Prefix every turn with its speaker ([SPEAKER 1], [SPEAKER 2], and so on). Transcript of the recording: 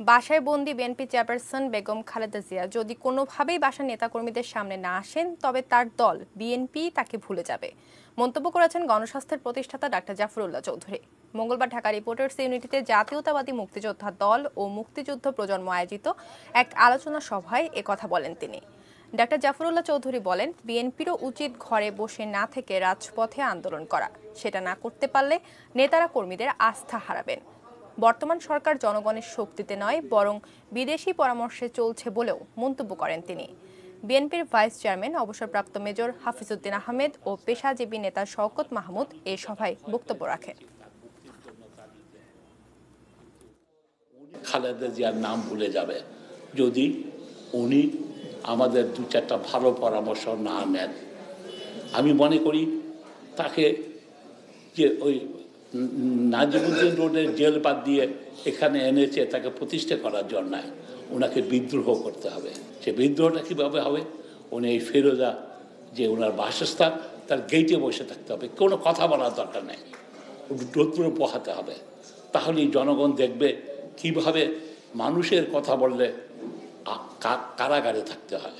[SPEAKER 1] বাসায় বন্দি BNP chairperson Begum Khaleda Zia যদি কোনোভাবেই বাসার নেতাকর্মীদের সামনে না আসেন তবে তার দল বিএনপি তাকে ভুলে যাবে মন্তব্য করেছেন গণস্বাস্থ্যের প্রতিষ্ঠাতা ডাক্তার জাফরুল্লাহ চৌধুরী। মঙ্গলবার ঢাকা রিপোর্টার্স ইউনিটিতে জাতীয়তাবাদী মুক্তিযোদ্ধা দল ও মুক্তিযুদ্ধ প্রজন্ম আয়োজিত এক আলোচনা সভায় একথা বলেন তিনি। ডাক্তার জাফরুল্লাহ চৌধুরী বলেন, বিএনপিরও উচিত ঘরে বসে না থেকে রাজপথে আন্দোলন করা। সেটা না করতে পারলে নেতারা কর্মীদের আস্থা হারাবেন। বর্তমান সরকার জনগণের শক্তিতে নয় বরং বিদেশি পরামর্শে চলছে বলেও মন্তব্য করেন তিনি। বিএনপির ভাইস চেয়ারম্যান অবসরপ্রাপ্ত মেজর হাফিজউদ্দিন আহমেদ ও পেশাজীবী নেতা শওকত মাহমুদ এ সভায় বক্তব্য রাখেন।
[SPEAKER 2] খালেদা জিয়ার নাম ভুলে যাবে যদি উনি আমাদের দু চারটা ভালো পরামর্শ না নেন। আমি মনে করি তাকে যে ওই নাজিমুদ্দিন রোডের জেল বাদ দিয়ে এখানে এনেছে তাকে প্রতিষ্ঠা করার জন্য ওনাকে বিদ্রোহ করতে হবে। সে বিদ্রোহটা কীভাবে হবে? উনি এই ফেরোজা যে ওনার বাসস্থান তার গেটে বসে থাকতে হবে, কোনো কথা বলার দরকার নেই, রৌদ্র পোহাতে হবে। তাহলেই জনগণ দেখবে কিভাবে মানুষের কথা বললে কারাগারে থাকতে হয়।